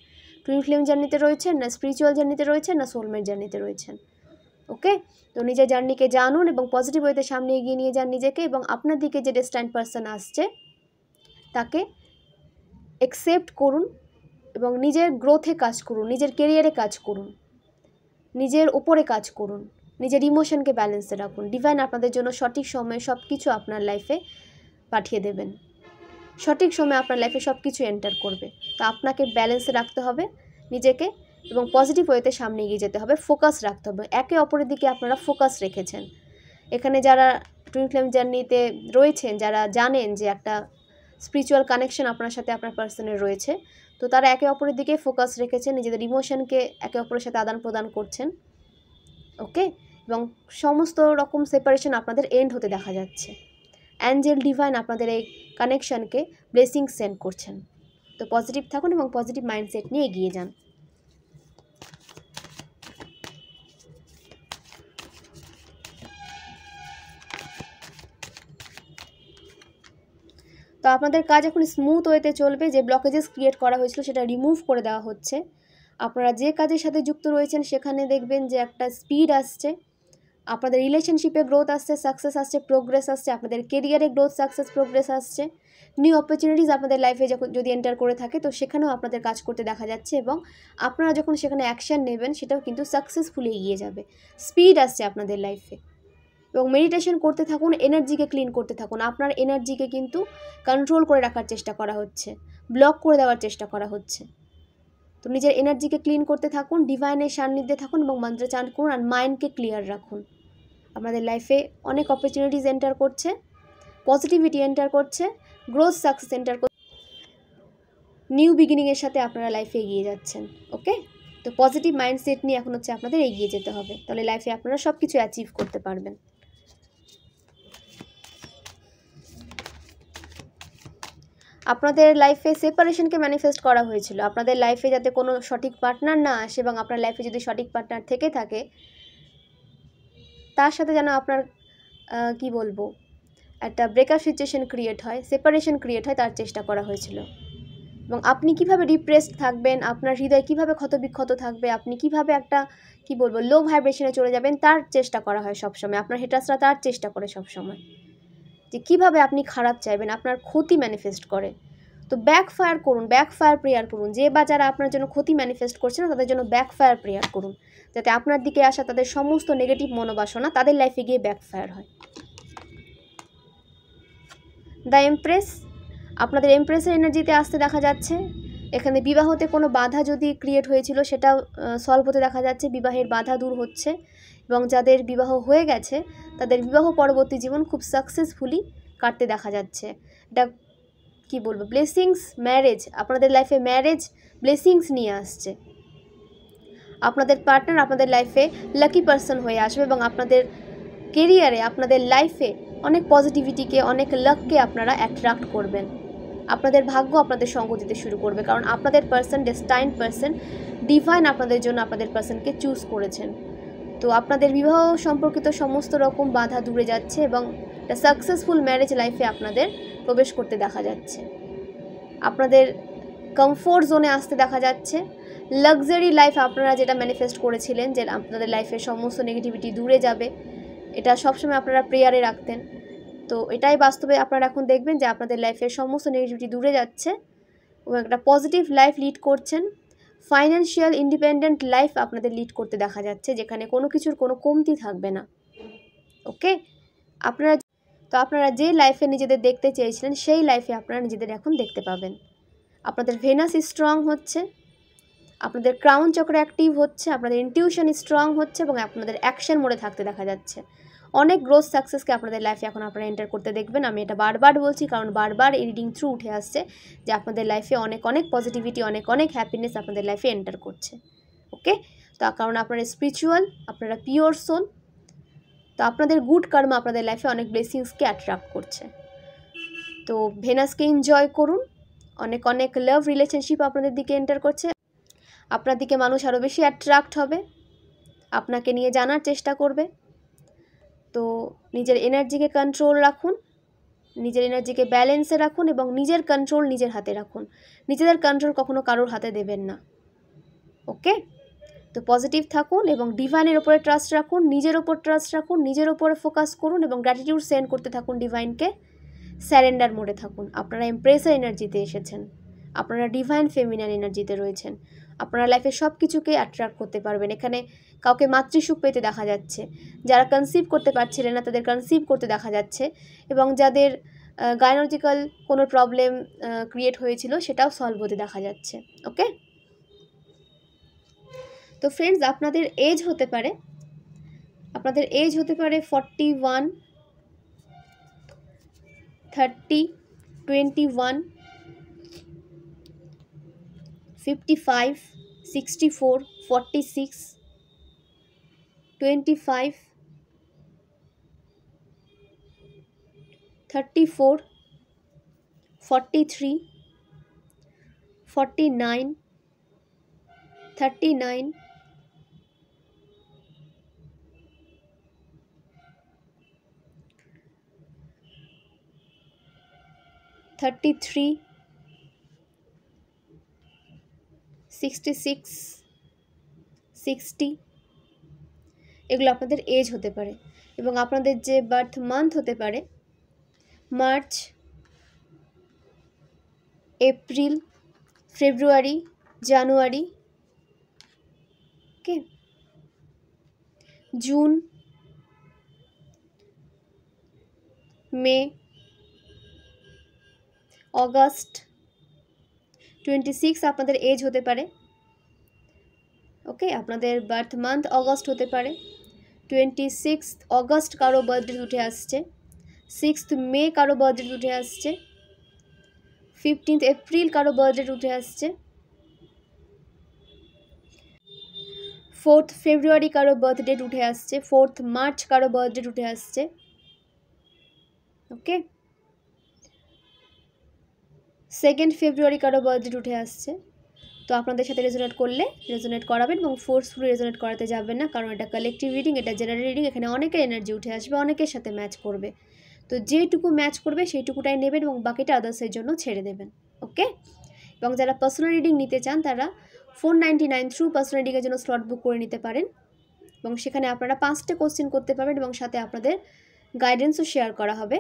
টুইন ফ্লেম জার্নিতে রয়েছেন, না স্পিরিচুয়াল জার্নিতে রয়েছেন, না সোলমেট জার্নিতে রয়েছেন। ওকে, তো নিজের জার্নিকে জানুন এবং পজিটিভ ওয়েতে সামনে এগিয়ে নিয়ে যান নিজেকে, এবং আপনার দিকে যে ডেস্টাইন পারসন আসছে তাকে অ্যাকসেপ্ট করুন এবং নিজের গ্রোথে কাজ করুন, নিজের কেরিয়ারে কাজ করুন, নিজের উপরে কাজ করুন, নিজের ইমোশনকে ব্যালেন্সে রাখুন। ডিভাইন আপনাদের জন্য সঠিক সময়ে সব কিছু আপনার লাইফে পাঠিয়ে দেবেন, সঠিক সময়ে আপনার লাইফে সব কিছু এন্টার করবে। তো আপনাকে ব্যালেন্সে রাখতে হবে নিজেকে এবং পজিটিভ ওয়েতে সামনে এগিয়ে যেতে হবে, ফোকাস রাখতে হবে। একে অপরের দিকে আপনারা ফোকাস রেখেছেন। এখানে যারা টুইন ফ্লেম জার্নিতে রয়েছেন, যারা জানেন যে একটা স্পিরিচুয়াল কানেকশন আপনার সাথে আপনার পার্সনের রয়েছে, তো তারা একে অপরের দিকে ফোকাস রেখেছেন, নিজেদের ইমোশনকে একে অপরের সাথে আদান প্রদান করছেন। ওকে, এবং সমস্ত রকম সেপারেশন আপনাদের এন্ড হতে দেখা যাচ্ছে। অ্যাঞ্জেল ডিভাইন আপনাদের এই কানেকশনকে ব্লেসিং সেন্ড করছেন। তো পজিটিভ থাকুন এবং পজিটিভ মাইন্ডসেট নিয়ে এগিয়ে যান। তো আপনাদের কাজ এখন স্মুথ ওয়েতে চলবে। যে ব্লকেজেস ক্রিয়েট করা হয়েছিল সেটা রিমুভ করে দেওয়া হচ্ছে। আপনারা যে কাজের সাথে যুক্ত রয়েছেন সেখানে দেখবেন যে একটা স্পিড আসছে, আপনাদের রিলেশনশিপে গ্রোথ আসছে, সাকসেস আসছে, প্রোগ্রেস আসছে, আপনাদের কেরিয়ারে গ্রোথ, সাকসেস, প্রোগ্রেস আসছে। নিউ অপরচুনিটিস আপনাদের লাইফে যখন যদি এন্টার করে থাকে তো সেখানেও আপনাদের কাজ করতে দেখা যাচ্ছে, এবং আপনারা যখন সেখানে অ্যাকশান নেবেন সেটাও কিন্তু সাকসেসফুলি এগিয়ে যাবে। স্পিড আসছে আপনাদের লাইফে। এবং মেডিটেশন করতে থাকুন, এনার্জিকে ক্লিন করতে থাকুন। আপনার এনার্জিকে কিন্তু কন্ট্রোল করে রাখার চেষ্টা করা হচ্ছে, ব্লক করে দেওয়ার চেষ্টা করা হচ্ছে। তো নিজের এনার্জিকে ক্লিন করতে থাকুন, ডিভাইনের সান্নিধ্যে থাকুন এবং মন্ত্র চান্ট করুন, আর মাইন্ডকে ক্লিয়ার রাখুন। আমাদের লাইফে অনেক অপরচুনিটিস এন্টার করছে, পজিটিভিটি এন্টার করছে, গ্রোথ, সাকসেস এন্টার করছে, নিউ বিগিনিংয়ের সাথে আপনারা লাইফে এগিয়ে যাচ্ছেন। ওকে, তো পজিটিভ মাইন্ডসেট নিয়ে এখন হচ্ছে আপনাদের এগিয়ে যেতে হবে, তাহলে লাইফে আপনারা সব কিছু অ্যাচিভ করতে পারবেন। আপনাদের লাইফে সেপারেশনকে ম্যানিফেস্ট করা হয়েছিল। আপনাদের লাইফে যাতে কোনো সঠিক পার্টনার না আসে, এবং আপনার লাইফে যদি সঠিক পার্টনার থেকে থাকে তার সাথে যেন আপনার কি বলবো, একটা ব্রেকআপ সিচুয়েশন ক্রিয়েট হয়, সেপারেশন ক্রিয়েট হয়, তার চেষ্টা করা হয়েছিল। এবং আপনি কিভাবে ডিপ্রেসড থাকবেন, আপনার হৃদয় কিভাবে ক্ষতবিক্ষত থাকবে, আপনি কিভাবে একটা কি বলবো লো ভাইব্রেশনে চলে যাবেন তার চেষ্টা করা হয় সবসময়। আপনার হেটার্সরা তার চেষ্টা করে সবসময় যে কিভাবে আপনি খারাপ চাইবেন, আপনার ক্ষতি ম্যানিফেস্ট করে। তো ব্যাকফায়ার করুন, ব্যাকফায়ার প্রেয়ার করুন। যে বা যারা আপনার জন্য ক্ষতি ম্যানিফেস্ট করছে না তাদের জন্য ব্যাকফায়ার প্রেয়ার করুন, যাতে আপনার দিকে আসা তাদের সমস্ত নেগেটিভ মনোবাসনা তাদের লাইফে গিয়ে ব্যাকফায়ার হয়। দ্য এমপ্রেস আপনাদের এমপ্রেসের এনার্জিতে আসতে দেখা যাচ্ছে। এখানে বিবাহতে কোনো বাধা যদি ক্রিয়েট হয়েছিল সেটাও সলভ হতে দেখা যাচ্ছে, বিবাহের বাধা দূর হচ্ছে, এবং যাদের বিবাহ হয়ে গেছে তাদের বিবাহ পরবর্তী জীবন খুব সাকসেসফুলি কাটতে দেখা যাচ্ছে। এটা কি বলবো, ব্লেসিংস, ম্যারেজ, আপনাদের লাইফে ম্যারেজ ব্লেসিংস নিয়ে আসছে। আপনাদের পার্টনার আপনাদের লাইফে লাকি পারসন হয়ে আসবে, এবং আপনাদের কেরিয়ারে, আপনাদের লাইফে অনেক পজিটিভিটিকে, অনেক লাককে আপনারা অ্যাট্রাক্ট করবেন। আপনাদের ভাগ্য আপনাদের সঙ্গ দিতে শুরু করবে, কারণ আপনাদের পার্সন, ডেস্টাইন পার্সন, ডিভাইন আপনাদের জন্য আপনাদের পার্সনকে চুজ করেছেন। তো আপনাদের বিবাহ সম্পর্কিত সমস্ত রকম বাধা দূরে যাচ্ছে, এবং একটা সাকসেসফুল ম্যারেজ লাইফে আপনাদের প্রবেশ করতে দেখা যাচ্ছে। আপনাদের কমফোর্ট জোনে আসতে দেখা যাচ্ছে। লাক্সারি লাইফ আপনারা যেটা ম্যানিফেস্ট করেছিলেন যে আপনাদের লাইফের সমস্ত নেগেটিভিটি দূরে যাবে, এটা সবসময় আপনারা প্রেয়ারে রাখতেন। তো এটাই বাস্তবে আপনারা এখন দেখবেন যে আপনাদের লাইফের সমস্ত নেগেটিভিটি দূরে যাচ্ছে এবং একটা পজিটিভ লাইফ লিড করছেন। ফাইন্যান্সিয়াল ইন্ডিপেন্ডেন্ট লাইফ আপনাদের লিড করতে দেখা যাচ্ছে, যেখানে কোনো কিছুর কোনো কমতি থাকবে না। ওকে, আপনারা যে লাইফে নিজেদের দেখতে চেয়েছিলেন সেই লাইফে আপনারা নিজেদের এখন দেখতে পাবেন। আপনাদের ভেনাস স্ট্রং হচ্ছে, আপনাদের ক্রাউন চক্র অ্যাক্টিভ হচ্ছে, আপনাদের ইনটিউশন স্ট্রং হচ্ছে, এবং আপনাদের অ্যাকশন মোডে থাকতে দেখা যাচ্ছে। অনেক গ্রোথ, সাকসেসকে আপনাদের লাইফে এখন আপনারা এন্টার করতে দেখবেন। আমি এটা বারবার বলছি, কারণ বারবার এই রিডিং থ্রু উঠে আসছে যে আপনাদের লাইফে অনেক অনেক পজিটিভিটি, অনেক অনেক হ্যাপিনেস আপনাদের লাইফে এন্টার করছে। ওকে, তো কারণ আপনারা স্পিরিচুয়াল, আপনারা পিওর সোল, তো আপনাদের গুড কর্ম আপনাদের লাইফে অনেক ব্লেসিংসকে অ্যাট্রাক্ট করছে। তো ভেনাসকে এনজয় করুন, অনেক অনেক লাভ রিলেশনশিপ আপনাদের দিকে এন্টার করছে। আপনার দিকে মানুষ আরও বেশি অ্যাট্রাক্ট হবে, আপনাকে নিয়ে জানার চেষ্টা করবে। তো নিজের এনার্জিকে কন্ট্রোল রাখুন, নিজের এনার্জিকে ব্যালেন্সে রাখুন এবং নিজের কন্ট্রোল নিজের হাতে রাখুন। নিজেদের কন্ট্রোল কখনো কারোর হাতে দেবেন না। ওকে, তো পজিটিভ থাকুন এবং ডিভাইনের ওপরে ট্রাস্ট রাখুন, নিজের ওপর ট্রাস্ট রাখুন, নিজের ওপরে ফোকাস করুন এবং গ্র্যাটিটিউড সেন্ড করতে থাকুন ডিভাইনকে। স্যারেন্ডার মোডে থাকুন। আপনারা এমপ্রেসার এনার্জিতে এসেছেন, আপনারা ডিভাইন ফেমিনাইন এনার্জিতে রয়েছেন। আপনারা লাইফে সব কিছুকে অ্যাট্রাক্ট করতে পারবেন। এখানে কাউকে মাতৃসুখ পেতে দেখা যাচ্ছে, যারা কনসিভ করতে পারছিলেন না তাদের কনসিভ করতে দেখা যাচ্ছে, এবং যাদের গাইনোলজিক্যাল কোনো প্রবলেম ক্রিয়েট হয়েছিল সেটাও সলভ হতে দেখা যাচ্ছে। ওকে, তো ফ্রেন্ডস, আপনাদের এজ হতে পারে 41, 30, 21, 55, 64, 46, 25, 34, 43, 49, 39, 33, 66, 60, এগুলো আপনাদের এজ হতে পারে। এবং আপনাদের যে বার্থ মান্থ হতে পারে মার্চ, এপ্রিল, ফেব্রুয়ারি, জানুয়ারি, ওকে, জুন, মে, অগস্ট। 26 আপনাদের এজ হতে পারে। ওকে, আপনাদের বার্থ মান্থ অগস্ট হতে পারে। 26 অগস্ট কারো বার্থডে উঠে আসছে, 6 মে কারো বার্থডে উঠে আসছে, 15 এপ্রিল কারো বার্থডে উঠে আসছে, 4 ফেব্রুয়ারি কারো বার্থডে উঠে আসছে, 4 মার্চ কারো বার্থডে উঠে আসছে। ওকে, 2 ফেব্রুয়ারি কারো বার্থডে উঠে আসছে। তো আপনাদের সাথে রেজোনেট করলে রেজোনেট করাবেন এবং ফোর্সফুলি রেজোনেট করাতে যাবেন না, কারণ এটা কালেকটিভ রিডিং, এটা জেনারেল রিডিং। এখানে অনেকের এনার্জি উঠে আসবে, অনেকের সাথে ম্যাচ করবে। তো যেটুকু ম্যাচ করবে সেইটুকুটাই নেবেন এবং বাকিটা আদার্সের জন্য ছেড়ে দেবেন। ওকে, এবং যারা পার্সোনাল রিডিং নিতে চান তারা 499 থ্রু পার্সোনাল রিডিংয়ের জন্য স্লট বুক করে নিতে পারেন, এবং সেখানে আপনারা 5টা কোশ্চেন করতে পারবেন এবং সাথে আপনাদের গাইডেন্সও শেয়ার করা হবে।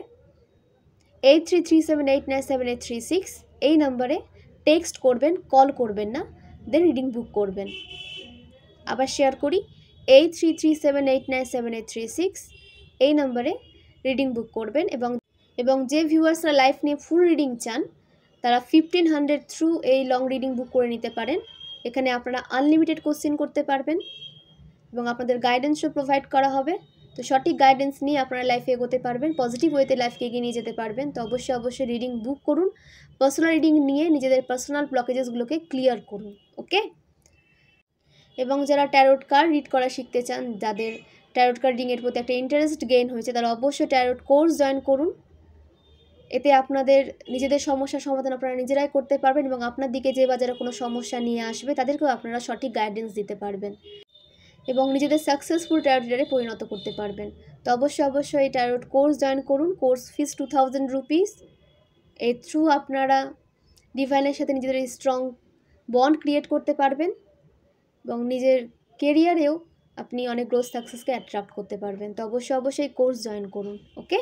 8337897836 এই নাম্বারে টেক্সট করবেন, কল করবেন না, দেন রিডিং বুক করবেন। আবার শেয়ার করি, 8337897836 এই নাম্বারে রিডিং বুক করবেন। এবং যে ভিউয়ার্সরা লাইফ নিয়ে ফুল রিডিং চান তারা 1500 থ্রু এই লং রিডিং বুক করে নিতে পারেন। এখানে আপনারা আনলিমিটেড কোশ্চেন করতে পারবেন এবং আপনাদের গাইডেন্সও প্রোভাইড করা হবে। তো সঠিক গাইডেন্স নিয়ে আপনারা লাইফে এগোতে পারবেন, পজিটিভ ওয়েতে লাইফকে এগিয়ে নিয়ে যেতে পারবেন। তো অবশ্যই রিডিং বুক করুন, পার্সোনাল রিডিং নিয়ে নিজেদের পার্সোনাল ব্লকেজেসগুলোকে ক্লিয়ার করুন। ওকে, এবং যারা ট্যারোট কার্ড রিড করা শিখতে চান, যাদের ট্যারোট কার্ড রিডিংয়ের প্রতি একটা ইন্টারেস্ট গেইন হয়েছে, তারা অবশ্যই ট্যারোট কোর্স জয়েন করুন। এতে আপনাদের নিজেদের সমস্যার সমাধান আপনারা নিজেরাই করতে পারবেন এবং আপনার দিকে যে বাজারে কোনো সমস্যা নিয়ে আসবে তাদেরকেও আপনারা সঠিক গাইডেন্স দিতে পারবেন এবং নিজেদের সাকসেসফুল ট্যারোট রিডারে পরিণত করতে পারবেন। তো অবশ্যই এই ট্যারোট কোর্স জয়েন করুন। Course fees 2000 rupees. এর থ্রু আপনারা ডিভাইনের সাথে নিজেদের স্ট্রং বন্ড ক্রিয়েট করতে পারবেন এবং নিজের কেরিয়ারেও আপনি অনেক গ্রোথ সাকসেসকে অ্যাট্রাক্ট করতে পারবেন। তো অবশ্যই কোর্স জয়েন করুন। ওকে,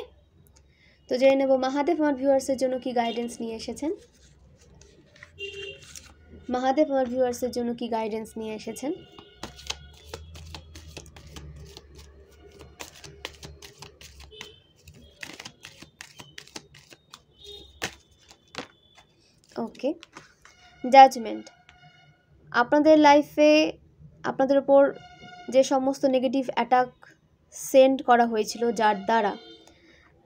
তো জেনে নেব মহাদেব আমার ভিউয়ার্সের জন্য কি গাইডেন্স নিয়ে এসেছেন। মহাদেব আমার ভিউয়ার্সের জন্য কি গাইডেন্স নিয়ে এসেছেন। ওকে, জাজমেন্ট। আপনাদের লাইফে আপনাদের উপর যে সমস্ত নেগেটিভ অ্যাটাক সেন্ড করা হয়েছিল যার দ্বারা,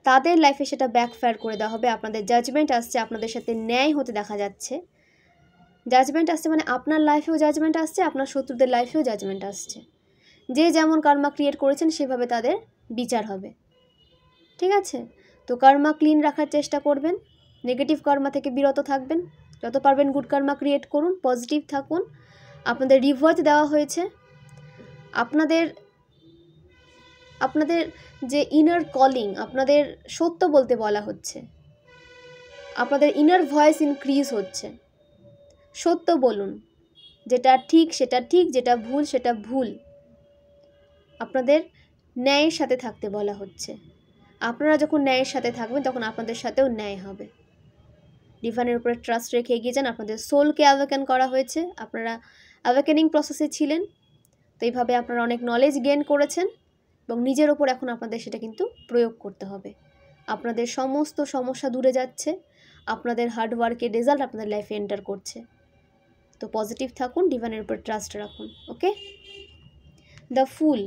তাদের লাইফে সেটা ব্যাকফায়ার করে দেওয়া হবে। আপনাদের জাজমেন্ট আসছে, আপনাদের সাথে ন্যায় হতে দেখা যাচ্ছে। জাজমেন্ট আসছে মানে আপনার লাইফেও জাজমেন্ট আসছে, আপনার শত্রুদের লাইফেও জাজমেন্ট আসছে। যে যেমন কর্মা ক্রিয়েট করেছেন সেভাবে তাদের বিচার হবে। ঠিক আছে, তো কর্মা ক্লিন রাখার চেষ্টা করবেন, নেগেটিভ কর্মা থেকে বিরত থাকবেন, যত পারবেন গুড কর্মা ক্রিয়েট করুন, পজিটিভ থাকুন, আপনাদের রিভার্ট দেওয়া হয়েছে, আপনাদের যে ইনার কলিং, আপনাদের সত্য বলতে বলা হচ্ছে, আপনাদের ইনার ভয়েস ইনক্রিজ হচ্ছে। সত্য বলুন, যেটা ঠিক সেটা ঠিক, যেটা ভুল সেটা ভুল। আপনাদের ন্যায়ের সাথে থাকতে বলা হচ্ছে। আপনারা যখন ন্যায়ের সাথে থাকবেন তখন আপনাদের সাথেও ন্যায় হবে। ডিভাইনের উপরে ট্রাস্ট রেখে এগিয়ে যান। আপনাদের সোলকে অ্যাওয়েকেন করা হয়েছে, আপনারা অ্যাওয়েকেনিং প্রসেসে ছিলেন, তো এইভাবে আপনারা অনেক নলেজ গেইন করেছেন এবং নিজের ওপর এখন আপনাদের সেটা কিন্তু প্রয়োগ করতে হবে। আপনাদের সমস্ত সমস্যা দূরে যাচ্ছে, আপনাদের হার্ডওয়ার্কের রেজাল্ট আপনাদের লাইফে এন্টার করছে। তো পজিটিভ থাকুন, ডিভাইনের উপর ট্রাস্ট রাখুন। ওকে, দ্য ফুল,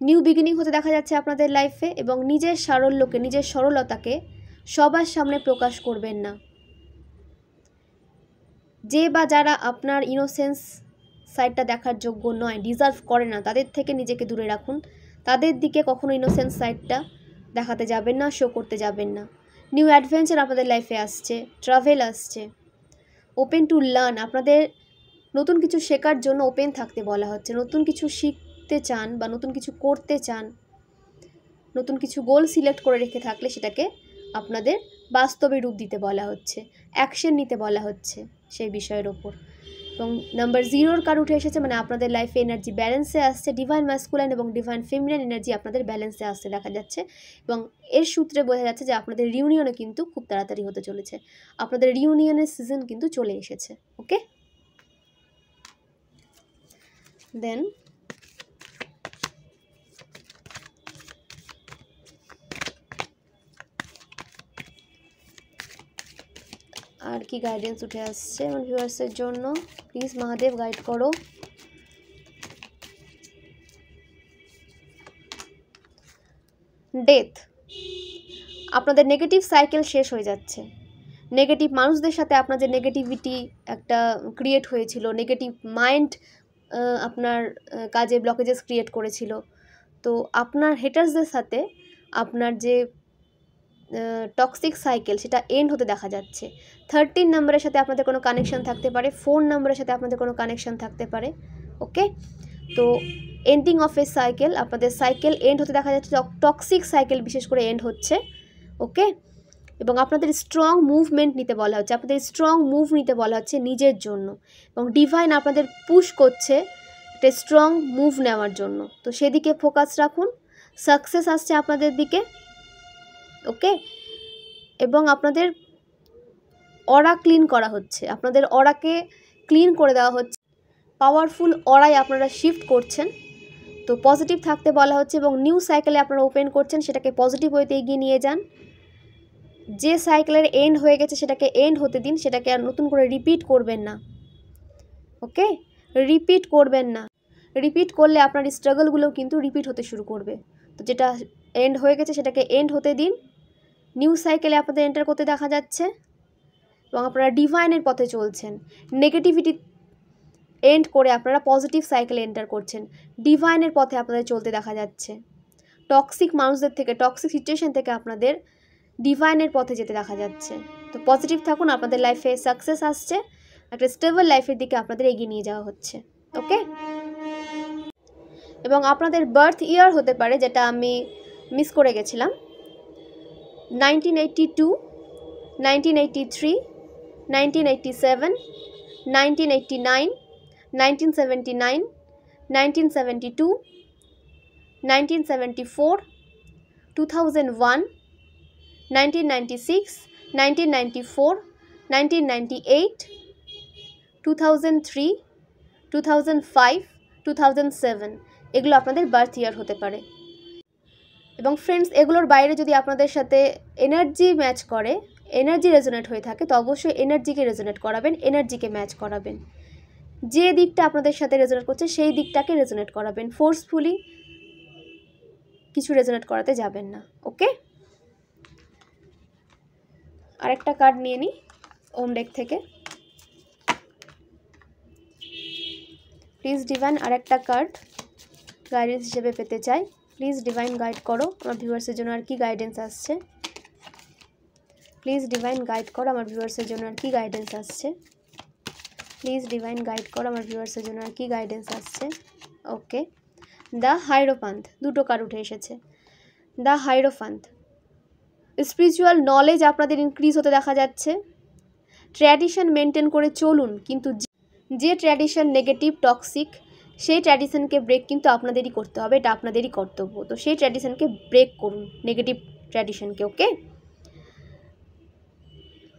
নিউ বিগিনিং হতে দেখা যাচ্ছে আপনাদের লাইফে, এবং নিজের সারল্যকে, নিজের সরলতাকে সবার সামনে প্রকাশ করবেন না। যে বা যারা আপনার ইনোসেন্স সাইডটা দেখার যোগ্য নয়, ডিজার্ভ করে না, তাদের থেকে নিজেকে দূরে রাখুন। তাদের দিকে কখনো ইনোসেন্স সাইডটা দেখাতে যাবেন না, শো করতে যাবেন না। নিউ অ্যাডভেঞ্চার আপনাদের লাইফে আসছে, ট্রাভেল আসছে। ওপেন টু লার্ন, আপনাদের নতুন কিছু শেখার জন্য ওপেন থাকতে বলা হচ্ছে। নতুন কিছু শিখতে চান বা নতুন কিছু করতে চান, নতুন কিছু গোল সিলেক্ট করে রেখে থাকলে সেটাকে আপনাদের বাস্তবে রূপ দিতে বলা হচ্ছে, অ্যাকশন নিতে বলা হচ্ছে সেই বিষয়ের ওপর। এবং নাম্বার 0 কার্ড উঠে এসেছে, মানে আপনাদের লাইফে এনার্জি ব্যালেন্সে আসছে। ডিভাইন ম্যাসকুলাইন এবং ডিভাইন ফেমিনাইন এনার্জি আপনাদের ব্যালেন্সে আসতে দেখা যাচ্ছে, এবং এর সূত্রে বোঝা যাচ্ছে যে আপনাদের রিউনিয়নও কিন্তু খুব তাড়াতাড়ি হতে চলেছে। আপনাদের রিউনিয়নের সিজন কিন্তু চলে এসেছে। ওকে, দেন আর কি গাইডেন্স উঠে আসছে আমার ভিউয়ার্সের জন্য? প্লিজ মহাদেব গাইড করো। ডেথ, আপনাদের নেগেটিভ সাইকেল শেষ হয়ে যাচ্ছে। নেগেটিভ মানুষদের সাথে আপনার যে নেগেটিভিটি একটা ক্রিয়েট হয়েছিল, নেগেটিভ মাইন্ড আপনার কাজে ব্লকেজেস ক্রিয়েট করেছিল, তো আপনার হেটার্সদের সাথে আপনার যে টক্সিক সাইকেল সেটা এন্ড হতে দেখা যাচ্ছে। 13 নম্বরের সাথে আপনাদের কোনো কানেকশান থাকতে পারে, 4 নম্বরের সাথে আপনাদের কোনো কানেকশান থাকতে পারে। ওকে, তো এন্ডিং অফ এ সাইকেল, আপনাদের সাইকেল এন্ড হতে দেখা যাচ্ছে, টক্সিক সাইকেল বিশেষ করে এন্ড হচ্ছে। ওকে, এবং আপনাদের স্ট্রং মুভমেন্ট নিতে বলা হচ্ছে, আপনাদের স্ট্রং মুভ নিতে বলা হচ্ছে নিজের জন্য, এবং ডিভাইন আপনাদের পুশ করছে একটা স্ট্রং মুভ নেওয়ার জন্য। তো সেদিকে ফোকাস রাখুন, সাকসেস আসছে আপনাদের দিকে। ওকে, এবং আপনাদের অরা ক্লিন করা হচ্ছে, আপনাদের অরাকে ক্লিন করে দেওয়া হচ্ছে। পাওয়ারফুল অরায় আপনারা শিফট করছেন, তো পজিটিভ থাকতে বলা হচ্ছে, এবং নিউ সাইকেলে আপনারা ওপেন করছেন, সেটাকে পজিটিভ ওয়েতে এগিয়ে নিয়ে যান। যে সাইকেলের এন্ড হয়ে গেছে সেটাকে এন্ড হতে দিন, সেটাকে আর নতুন করে রিপিট করবেন না। ওকে, রিপিট করবেন না, রিপিট করলে আপনার স্ট্রাগলগুলোও কিন্তু রিপিট হতে শুরু করবে। তো যেটা এন্ড হয়ে গেছে সেটাকে এন্ড হতে দিন। নিউ সাইকেলে আপনাদের এন্টার করতে দেখা যাচ্ছে, এবং আপনারা ডিভাইনের পথে চলছেন। নেগেটিভিটি এন্ড করে আপনারা পজিটিভ সাইকেলে এন্টার করছেন, ডিভাইনের পথে আপনাদের চলতে দেখা যাচ্ছে। টক্সিক মানুষদের থেকে, টক্সিক সিচুয়েশন থেকে আপনাদের ডিভাইনের পথে যেতে দেখা যাচ্ছে। তো পজিটিভ থাকুন, আপনাদের লাইফে সাকসেস আসছে, একটা স্টেবল লাইফের দিকে আপনাদের এগিয়ে নিয়ে যাওয়া হচ্ছে। ওকে, এবং আপনাদের বার্থ ইয়ার হতে পারে, যেটা আমি মিস করে গেছিলাম, 1982, 1983, 1987, 1989, 1979, 1972, 1974, 2001, 1996, 1994, 1998, 2003, 2005, 2007, এগুলো আপনাদের বার্থ ইয়ার হতে পারে। এবং ফ্রেন্ডস, এগুলোর বাইরে যদি আপনাদের সাথে এনার্জি ম্যাচ করে, এনার্জি রেজোনেট হয়ে থাকে, তো অবশ্যই এনার্জিকে রেজোনেট করাবেন, এনার্জিকে ম্যাচ করাবেন। যে দিকটা আপনাদের সাথে রেজোনেট করছে সেই দিকটাকে রেজোনেট করাবেন, ফোর্সফুলি কিছু রেজোনেট করাতে যাবেন না। ওকে, আরেকটা কার্ড নিয়ে নিই ওম ডেক থেকে। প্লিজ ডিভাইন আরেকটা কার্ড গাইডেন্স হিসেবে পেতে চাই। প্লিজ ডিভাইন গাইড করো আমার ভিউয়ার্সের জন্য আর কি গাইডেন্স আসছে। প্লিজ ডিভাইন গাইড করো আমার ভিউয়ার্সের জন্য আর কি গাইডেন্স আসছে। প্লিজ ডিভাইন গাইড করো আমার ভিউয়ার্সের জন্য আর কি গাইডেন্স আসছে। ওকে, দ্য হাইরোফান্ট, দুটো কার্ড উঠে এসেছে। দ্য হাইরোফান্ট, স্পিরিচুয়াল নলেজ আপনাদের ইনক্রিজ হতে দেখা যাচ্ছে। ট্র্যাডিশন মেনটেন করে চলুন, কিন্তু যে ট্র্যাডিশন নেগেটিভ টক্সিক সেই ট্র্যাডিশনকে ব্রেক কিন্তু আপনাদেরই করতে হবে, এটা আপনাদেরই কর্তব্য। তো সেই ট্র্যাডিশনকে ব্রেক করুন, নেগেটিভ ট্র্যাডিশনকে। ওকে,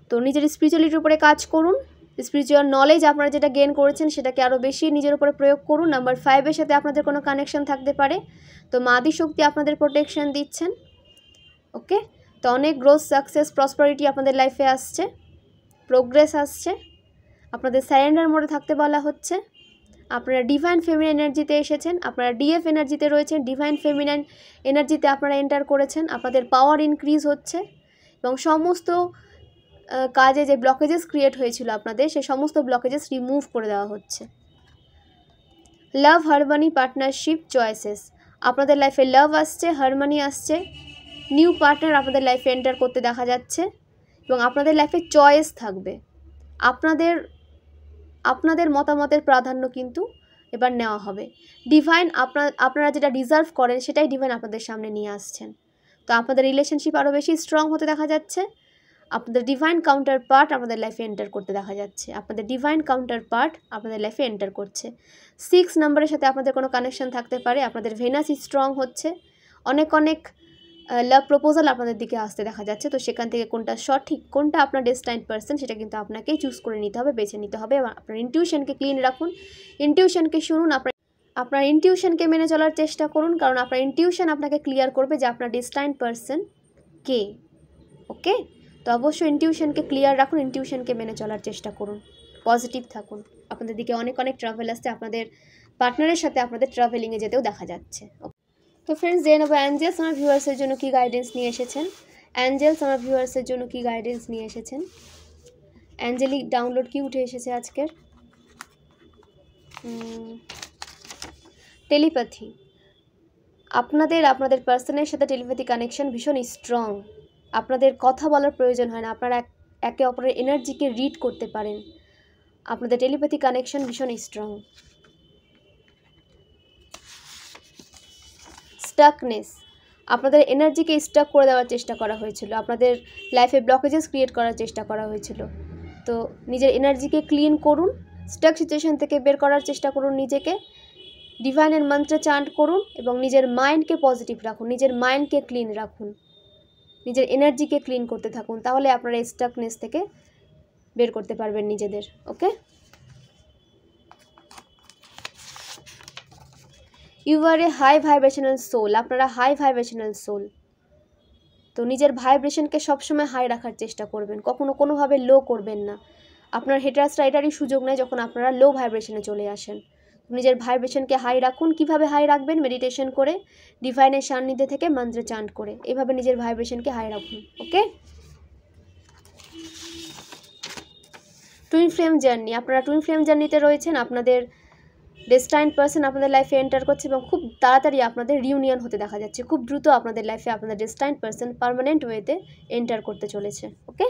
তো নিজের স্পিরিচুয়ালিটির উপরে কাজ করুন। স্পিরিচুয়াল নলেজ আপনারা যেটা গেইন করেছেন সেটাকে আরও বেশি নিজের উপরে প্রয়োগ করুন। নাম্বার 5-এর সাথে আপনাদের কোনো কানেকশন থাকতে পারে, তো মা আদিশক্তি আপনাদের প্রোটেকশন দিচ্ছেন। ওকে, তো অনেক গ্রোথ, সাকসেস, প্রসপারিটি আপনাদের লাইফে আসছে, প্রোগ্রেস আসছে। আপনাদের সারেন্ডার মোডে থাকতে বলা হচ্ছে। আপনারা ডিভাইন ফেমিনাইন এনার্জিতে এসেছেন, আপনারা ডিএফ এনার্জিতে রয়েছেন, ডিভাইন ফেমিনাইন এনার্জিতে আপনারা এন্টার করেছেন। আপনাদের পাওয়ার ইনক্রিজ হচ্ছে এবং সমস্ত কাজে যে ব্লকেজেস ক্রিয়েট হয়েছিল আপনাদের, সেই সমস্ত ব্লকেজেস রিমুভ করে দেওয়া হচ্ছে। লাভ, হারমনি, পার্টনারশিপ, চয়েসেস, আপনাদের লাইফে লাভ আসছে, হারমনি আসছে, নিউ পার্টনার আপনাদের লাইফে এন্টার করতে দেখা যাচ্ছে এবং আপনাদের লাইফে চয়েস থাকবে। আপনাদের মতামতের প্রাধান্য কিন্তু এবার নেওয়া হবে। ডিভাইন আপনারা যেটা ডিজার্ভ করেন সেটাই ডিভাইন আপনাদের সামনে নিয়ে আসছেন। তো আপনাদের রিলেশনশিপ আরও বেশি স্ট্রং হতে দেখা যাচ্ছে। আপনাদের ডিভাইন কাউন্টার পার্ট আপনাদের লাইফে এন্টার করতে দেখা যাচ্ছে। আপনাদের ডিভাইন কাউন্টার পার্ট আপনাদের লাইফে এন্টার করছে। 6 নম্বরের সাথে আপনাদের কোনো কানেকশন থাকতে পারে। আপনাদের ভেনাস স্ট্রং হচ্ছে, অনেক লাভ প্রপোজাল আপনাদের দিকে আসতে দেখা যাচ্ছে। তো সেখান থেকে কোনটা সঠিক, কোনটা আপনার ডেস্টাইন্ড পারসন, সেটা কিন্তু আপনাকেই চুজ করে নিতে হবে, বেছে নিতে হবে। এবং আপনার ইনটিউশনকে ক্লিন রাখুন, ইনটিউশনকে শুনুন, আপনার ইনটিউশনকে মেনে চলার চেষ্টা করুন, কারণ আপনার ইনটিউশন আপনাকে ক্লিয়ার করবে যে আপনার ডেস্টাইন্ড পারসন কে। ওকে, তো অবশ্যই ইনটিউশনকে ক্লিয়ার রাখুন, ইনটিউশনকে মেনে চলার চেষ্টা করুন, পজিটিভ থাকুন। আপনাদের দিকে অনেক ট্রাভেল আসছে, আপনাদের পার্টনারের সাথে আপনাদের ট্রাভেলিংয়ে যেতেও দেখা যাচ্ছে। তো ফ্রেন্ডস, জেনে নেবো অ্যাঞ্জেলস আমার ভিউয়ার্সের জন্য কী গাইডেন্স নিয়ে এসেছেন। অ্যাঞ্জেলস আমার ভিউয়ার্সের জন্য কী গাইডেন্স নিয়ে এসেছেন। অ্যাঞ্জেলিক ডাউনলোড কি উঠে এসেছে আজকের। টেলিপ্যাথি, আপনাদের পার্সনের সাথে টেলিপ্যাথি কানেকশন ভীষণ স্ট্রং। আপনাদের কথা বলার প্রয়োজন হয় না, আপনারা একে অপরের এনার্জিকে রিড করতে পারেন। আপনাদের টেলিপ্যাথি কানেকশন ভীষণ স্ট্রং। স্টাকনেস, আপনাদের এনার্জিকে স্টাক করে দেওয়ার চেষ্টা করা হয়েছিল, আপনাদের লাইফে ব্লকেজেস ক্রিয়েট করার চেষ্টা করা হয়েছিল। তো নিজের এনার্জিকে ক্লিন করুন, স্টাক সিচুয়েশন থেকে বের করার চেষ্টা করুন নিজেকে। ডিভাইনের মন্ত্র চান্ট করুন এবং নিজের মাইন্ডকে পজিটিভ রাখুন, নিজের মাইন্ডকে ক্লিন রাখুন, নিজের এনার্জিকে ক্লিন করতে থাকুন, তাহলে আপনারা স্টাকনেস থেকে বের করতে পারবেন নিজেদের। Okay, you are a high vibrational soul, আপনারা হাই ভাইব্রেশনাল সোল। তো নিজের ভাইব্রেশনকে সবসময় হাই রাখার চেষ্টা করবেন, কখনো কোনোভাবে লো করবেন না। আপনার হেটার্সরা এটারই সুযোগ নেয় যখন আপনারা লো ভাইব্রেশনে চলে আসেন। নিজের ভাইব্রেশনকে হাই রাখুন। কিভাবে হাই রাখবেন? মেডিটেশন করে, ডিভাইনের সান্নিধ্যে থেকে মন্ত্র চান্ট করে, এভাবে নিজের ভাইব্রেশনকে হাই রাখুন। ওকে, টুইন ফ্লেম জার্নি, আপনারা টুইন ফ্লেম জার্নিতে রয়েছেন। আপনাদের ডেস্টাইন্ড পারসন আপনাদের লাইফে এন্টার করছে এবং খুব তাড়াতাড়ি আপনাদের রিউনিয়ন হতে দেখা যাচ্ছে। খুব দ্রুত আপনাদের লাইফে আপনাদের ডেস্টাইন্ড পারসন পার্মানেন্ট ওয়েতে এন্টার করতে চলেছে। ওকে,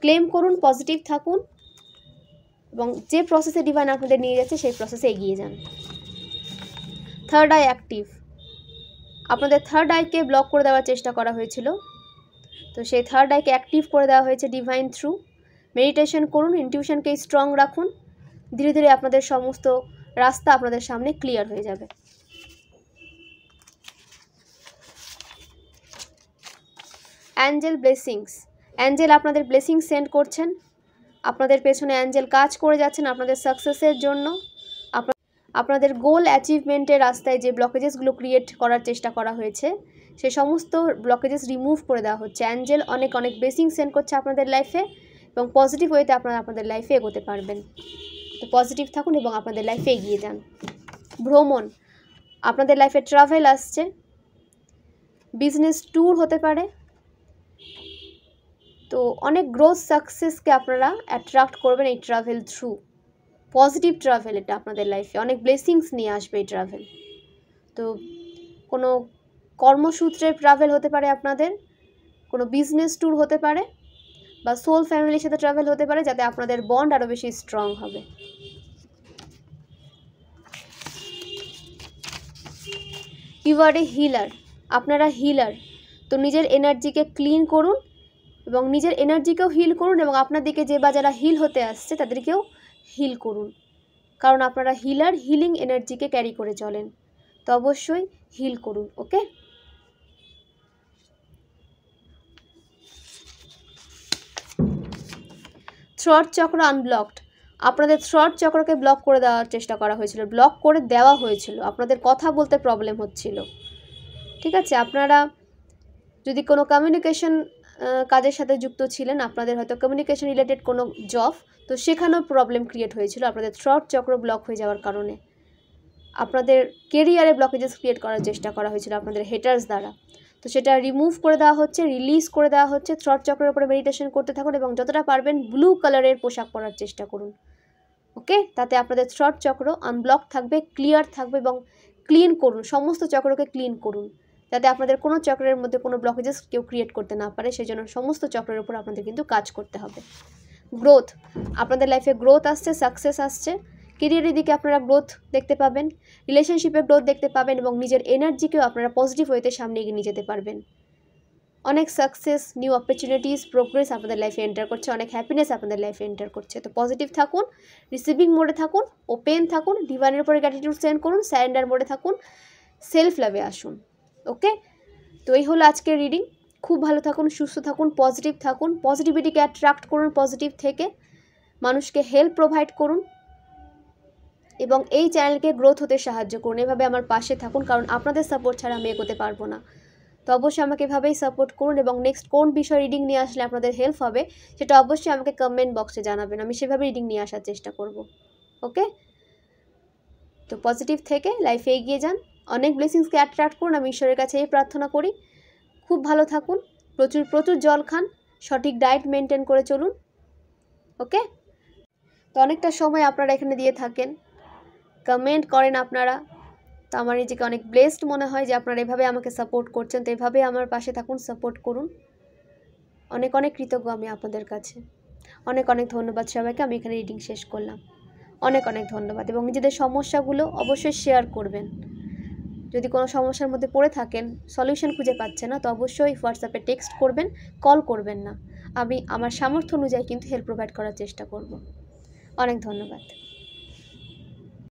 ক্লেম করুন, পজিটিভ থাকুন এবং যে প্রসেসে ডিভাইন আপনাদের নিয়ে যাচ্ছে সেই প্রসেসে এগিয়ে যান। থার্ড আই অ্যাক্টিভ, আপনাদের থার্ড আইকে ব্লক করে দেওয়ার চেষ্টা করা হয়েছিল, তো সেই থার্ড আইকে অ্যাক্টিভ করে দেওয়া হয়েছে ডিভাইন থ্রু। মেডিটেশন করুন, ইনটিউশনকে স্ট্রং রাখুন, ধীরে ধীরে আপনাদের সমস্ত রাস্তা আপনাদের সামনে ক্লিয়ার হয়ে যাবে। অ্যাঞ্জেল ব্লেসিংস, অ্যাঞ্জেল আপনাদের ব্লেসিংস সেন্ড করছেন, আপনাদের পেছনে অ্যাঞ্জেল কাজ করে যাচ্ছেন আপনাদের সাকসেসের জন্য। আপনাদের গোল অ্যাচিভমেন্টের রাস্তায় যে ব্লকেজেসগুলো ক্রিয়েট করার চেষ্টা করা হয়েছে সে সমস্ত ব্লকেজেস রিমুভ করে দেওয়া হচ্ছে। অ্যাঞ্জেল অনেক ব্লেসিং সেন্ড করছে আপনাদের লাইফে এবং পজিটিভ ওয়েতে আপনারা আপনাদের লাইফে এগোতে পারবেন। তো পজিটিভ থাকুন এবং আপনাদের লাইফে এগিয়ে যান। ভ্রমণ, আপনাদের লাইফে ট্রাভেল আসছে, বিজনেস ট্যুর হতে পারে। তো অনেক গ্রোথ সাকসেসকে আপনারা অ্যাট্রাক্ট করবেন এই ট্রাভেল থ্রু। পজিটিভ ট্রাভেল, এটা আপনাদের লাইফে অনেক ব্লেসিংস নিয়ে আসবে এই ট্রাভেল। তো কোনো কর্মসূত্রে ট্রাভেল হতে পারে, আপনাদের কোনো বিজনেস ট্যুর হতে পারে, বা সোল ফ্যামিলির সাথে ট্রাভেল হতে পারে, যাতে আপনাদের বন্ড আরও বেশি স্ট্রং হবে। ইউ আর এ হিলার, আপনারা হিলার। তো নিজের এনার্জিকে ক্লিন করুন এবং নিজের এনার্জিকেও হিল করুন, এবং আপনার দিকে যে বা যারা হিল হতে আসছে তাদেরকেও হিল করুন, কারণ আপনারা হিলার, হিলিং এনার্জিকে ক্যারি করে চলেন। তো অবশ্যই হিল করুন। ওকে, থ্রট চক্র আনব্লকড। আপনাদের থ্রট চক্রকে ব্লক করে দেওয়ার চেষ্টা করা হয়েছিল, ব্লক করে দেওয়া হয়েছিল, আপনাদের কথা বলতে প্রবলেম হচ্ছিল। ঠিক আছে, আপনারা যদি কোনো কমিউনিকেশন কাজের সাথে যুক্ত ছিলেন, আপনাদের হয়তো কমিউনিকেশন রিলেটেড কোনো জব, তো সেখানেও প্রবলেম ক্রিয়েট হয়েছিল আপনাদের থ্রট চক্র ব্লক হয়ে যাওয়ার কারণে। আপনাদের কেরিয়ারে ব্লকেজেস ক্রিয়েট করার চেষ্টা করা হয়েছিল আপনাদের হেটার্স দ্বারা, তো সেটা রিমুভ করে দেওয়া হচ্ছে, রিলিজ করে দেওয়া হচ্ছে। থ্রট চক্রের উপরে মেডিটেশন করতে থাকুন এবং যতটা পারবেন ব্লু কালারের পোশাক পরার চেষ্টা করুন। ওকে, তাতে আপনাদের থ্রট চক্র আনব্লক থাকবে, ক্লিয়ার থাকবে, এবং ক্লিন করুন, সমস্ত চক্রকে ক্লিন করুন, যাতে আপনাদের কোনো চক্রের মধ্যে কোনো ব্লকেজেস কেউ ক্রিয়েট করতে না পারে। সেই জন্য সমস্ত চক্রের উপর আপনাদের কিন্তু কাজ করতে হবে। গ্রোথ, আপনাদের লাইফে গ্রোথ আসছে, সাকসেস আসছে, কেরিয়ারের দিকে আপনারা গ্রোথ দেখতে পাবেন, রিলেশনশিপে গ্রোথ দেখতে পাবেন, এবং নিজের এনার্জিকেও আপনারা পজিটিভ ওয়েতে সামনে এগিয়ে নিয়ে যেতে পারবেন। অনেক সাকসেস, নিউ অপরচুনিটিস, প্রোগ্রেস আপনাদের লাইফে এন্টার করছে, অনেক হ্যাপিনেস আপনাদের লাইফে এন্টার করছে। তো পজিটিভ থাকুন, রিসিভিং মোডে থাকুন, ওপেন থাকুন, ডিভাইনের উপরে গ্র্যাটিটিউড সেন্ড করুন, স্যারেন্ডার মোডে থাকুন, সেলফ লাভে আসুন। ওকে, তো এই হলো আজকের রিডিং। খুব ভালো থাকুন, সুস্থ থাকুন, পজিটিভ থাকুন, পজিটিভিটিকে অ্যাট্রাক্ট করুন, পজিটিভ থেকে মানুষকে হেল্প প্রোভাইড করুন, এবং এই চ্যানেলকে গ্রোথ হতে সাহায্য করুন। এভাবে আমার পাশে থাকুন, কারণ আপনাদের সাপোর্ট ছাড়া আমি এগোতে পারবো না। তো অবশ্যই আমাকে এভাবেই সাপোর্ট করুন, এবং নেক্সট কোন বিষয় রিডিং নিয়ে আসলে আপনাদের হেল্প হবে সেটা অবশ্যই আমাকে কমেন্ট বক্সে জানাবেন, আমি সেভাবে রিডিং নিয়ে আসার চেষ্টা করব। ওকে, তো পজিটিভ থেকে লাইফে এগিয়ে যান, অনেক ব্লেসিংসকে অ্যাট্রাক্ট করুন, আমি ঈশ্বরের কাছে এই প্রার্থনা করি। খুব ভালো থাকুন, প্রচুর প্রচুর জল খান, সঠিক ডায়েট মেনটেন করে চলুন। ওকে, তো অনেকটা সময় আপনারা এখানে দিয়ে থাকেন, কমেন্ট করেন আপনারা, তো আমার নিজেকে অনেক ব্লেসড মনে হয় যে আপনারা এভাবে আমাকে সাপোর্ট করছেন। তো এভাবে আমার পাশে থাকুন, সাপোর্ট করুন। অনেক অনেক কৃতজ্ঞ আমি আপনাদের কাছে। অনেক অনেক ধন্যবাদ সবাইকে। আমি এখানে রিডিং শেষ করলাম। অনেক অনেক ধন্যবাদ, এবং নিজেদের সমস্যাগুলো অবশ্যই শেয়ার করবেন। যদি কোনো সমস্যার মধ্যে পড়ে থাকেন, সলিউশন খুঁজে পাচ্ছে না, তো অবশ্যই হোয়াটসঅ্যাপে টেক্সট করবেন, কল করবেন না। আমি আমার সামর্থ্য অনুযায়ী কিন্তু হেল্প প্রোভাইড করার চেষ্টা করব। অনেক ধন্যবাদ।